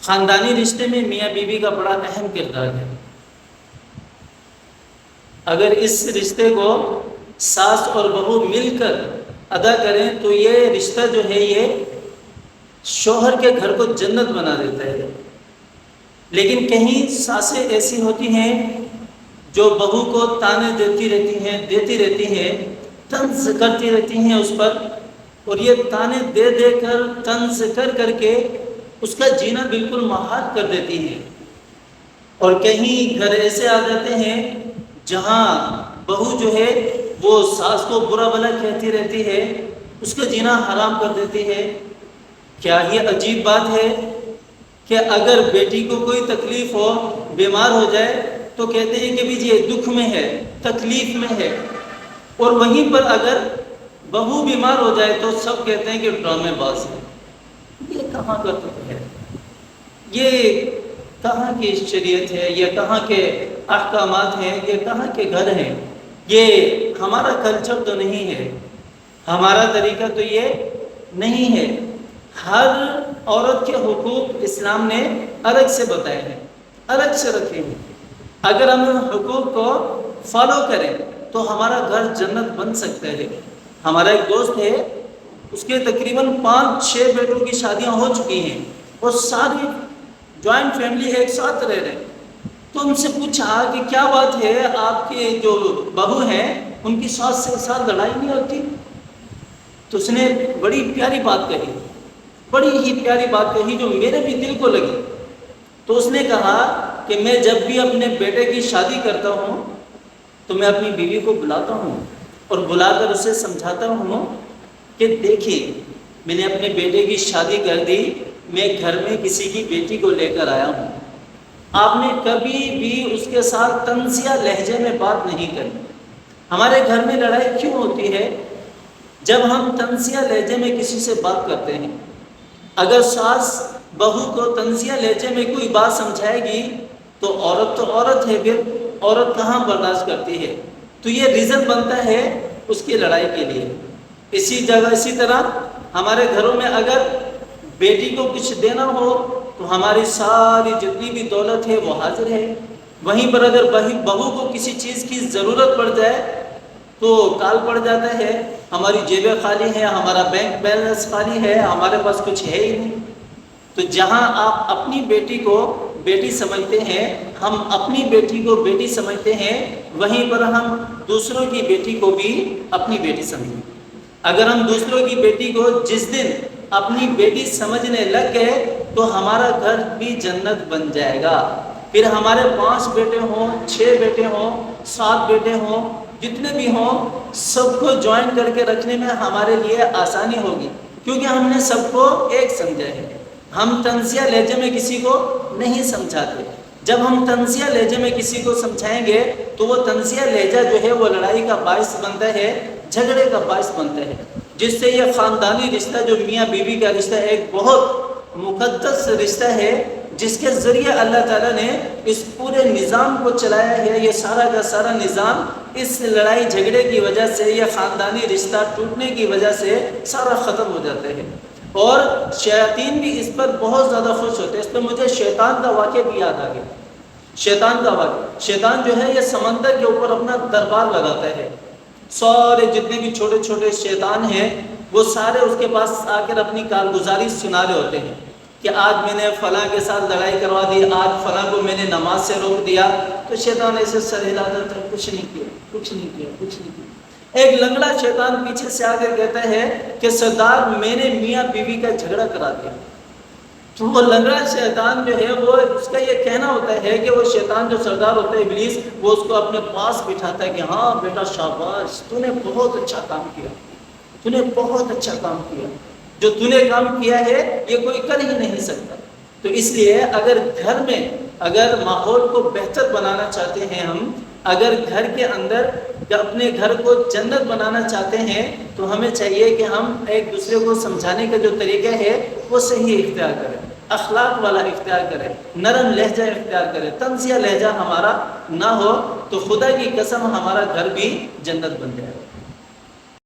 خاندانی رشتے میں میاں بیوی کا بڑا اہم کردار ہے۔ اگر اس رشتے کو ساس اور بہو مل کر ادا کریں تو یہ رشتہ جو ہے یہ شوہر کے گھر کو جنت بنا دیتا ہے۔ لیکن کہیں ساسیں ایسی ہوتی ہیں جو بہو کو تانے دیتی رہتی ہیں، طنز کرتی رہتی ہیں اس پر، اور یہ تانے دے دے کر طنز کر کے اس کا جینا بالکل محال کر دیتی ہیں۔ اور کہیں گھر ایسے آ جاتے ہیں جہاں بہو جو ہے وہ ساس کو برا بھلا کہتی رہتی ہے، اس کا جینا حرام کر دیتی ہے۔ کیا یہ عجیب بات ہے کہ اگر بیٹی کو کوئی تکلیف ہو، بیمار ہو جائے تو کہتے ہیں کہ بھی یہ دکھ میں ہے، تکلیف میں ہے، اور وہیں پر اگر بہو بیمار ہو جائے تو سب کہتے ہیں کہ ڈرامے باز ہے۔ یہ کہاں کا دکھ ہے؟ یہ کہاں کی شریعت ہے؟ یہ کہاں کے احکامات ہیں؟ یہ کہاں کے گھر ہیں؟ یہ ہمارا کلچر تو نہیں ہے، ہمارا طریقہ تو یہ نہیں ہے۔ ہر عورت کے حقوق اسلام نے الگ سے بتائے ہیں، الگ سے رکھے ہیں۔ اگر ہم ان حقوق کو فالو کریں تو ہمارا گھر جنت بن سکتا ہے۔ ہمارا ایک دوست ہے، اس کے تقریباً 5-6 بیٹوں کی شادیاں ہو چکی ہیں، اور ساری جوائنٹ فیملی ایک ساتھ رہ رہے ہیں۔ تو ان سے پوچھا کہ کیا بات ہے، آپ کے جو بہو ہیں ان کی ساس سے ساتھ لڑائی نہیں ہوتی؟ تو اس نے بڑی پیاری بات کہی، بڑی ہی پیاری بات کہی جو میرے بھی دل کو لگی۔ تو اس نے کہا کہ میں جب بھی اپنے بیٹے کی شادی کرتا ہوں تو میں اپنی بیوی کو بلاتا ہوں اور بلا کر اسے سمجھاتا ہوں کہ دیکھیے میں نے اپنے بیٹے کی شادی کر دی، میں گھر میں کسی کی بیٹی کو لے کر آیا ہوں، آپ نے کبھی بھی اس کے ساتھ طنزیہ لہجے میں بات نہیں کری۔ ہمارے گھر میں لڑائی کیوں ہوتی ہے؟ جب ہم طنزیہ لہجے میں کسی سے بات کرتے ہیں۔ اگر ساس بہو کو طنزیہ لہجے میں کوئی بات سمجھائے گی تو عورت ہے، پھر عورت کہاں برداشت کرتی ہے؟ تو یہ ریزن بنتا ہے اس کی لڑائی کے لیے۔ اسی طرح ہمارے گھروں میں اگر بیٹی کو کچھ دینا ہو تو ہماری ساری جتنی بھی دولت ہے وہ حاضر ہے، وہیں پر اگر بہو کو کسی چیز کی ضرورت پڑ جائے تو کال پڑ جاتا ہے، ہماری جیبیں خالی ہیں، ہمارا بینک بیلنس خالی ہے، ہمارے پاس کچھ ہے ہی نہیں۔ تو جہاں آپ اپنی بیٹی کو بیٹی سمجھتے ہیں، ہم اپنی بیٹی کو بیٹی سمجھتے ہیں، وہیں پر ہم دوسروں کی بیٹی کو بھی اپنی بیٹی سمجھیں۔ اگر ہم دوسروں کی بیٹی کو جس دن اپنی بیٹی سمجھنے لگ گئے تو ہمارا گھر بھی جنت بن جائے گا۔ پھر ہمارے 5 بیٹے ہوں، 6 بیٹے ہوں، 7 بیٹے ہوں، جتنے بھی ہوں، سب کو جوائن کر کے رکھنے میں ہمارے لیے آسانی ہوگی، کیونکہ ہم نے سب کو ایک سمجھا ہے۔ ہم طنزیہ لہجے میں کسی کو نہیں سمجھاتے۔ جب ہم طنزیہ لہجے میں کسی کو سمجھائیں گے تو وہ طنزیہ لہجہ جو ہے وہ لڑائی کا باعث بنتا ہے، جھگڑے کا باعث بنتا ہے، جس سے یہ خاندانی رشتہ جو میاں بیوی کا رشتہ ہے ایک بہت مقدس رشتہ ہے، جس کے ذریعے اللہ تعالیٰ نے اس پورے نظام کو چلایا ہے۔ یہ سارا کا سارا نظام اس لڑائی جھگڑے کی وجہ سے، یہ خاندانی رشتہ ٹوٹنے کی وجہ سے سارا ختم ہو جاتا ہے، اور شیاطین بھی اس پر بہت زیادہ خوش ہوتے ہیں۔ اس پر مجھے شیطان کا واقعہ بھی یاد آ گیا۔ شیطان کا واقعہ، شیطان جو ہے یہ سمندر کے اوپر اپنا دربار لگاتا ہے، سارے جتنے بھی چھوٹے چھوٹے شیطان ہیں وہ سارے اس کے پاس آ کر اپنی کارگزاری سنا رہے ہوتے ہیں کہ آج میں نے فلاں کے ساتھ لڑائی کروا دی، آج فلاں کو میں نے نماز سے روک دیا۔ تو شیطان ایسے سر ہلاتا تھا، کچھ نہیں کیا، کچھ نہیں کیا، کچھ نہیں کیا۔ ایک لنگڑا شیطان پیچھے سے آ کر کہتا ہے کہ سردار میں نے میاں بیوی کا جھگڑا کرا دیا۔ تو وہ لنگڑا شیطان جو ہے وہ اس کا یہ کہنا ہوتا ہے کہ وہ شیطان جو سردار ہوتا ہے ابلیس، وہ اس کو اپنے پاس بٹھاتا ہے کہ ہاں بیٹا شاباش، تو نے بہت اچھا کام کیا، تو نے بہت اچھا کام کیا، جو تو نے کام کیا ہے یہ کوئی کر ہی نہیں سکتا۔ تو اس لیے اگر گھر میں اگر ماحول کو بہتر بنانا چاہتے ہیں ہم، اگر گھر کے اندر اپنے گھر کو جنت بنانا چاہتے ہیں تو ہمیں چاہیے کہ ہم ایک دوسرے کو سمجھانے کا جو طریقہ ہے وہ صحیح اختیار کریں، اخلاق والا اختیار کریں، نرم لہجہ اختیار کریں، طنزیہ لہجہ ہمارا نہ ہو، تو خدا کی قسم ہمارا گھر بھی جنت بن جائے۔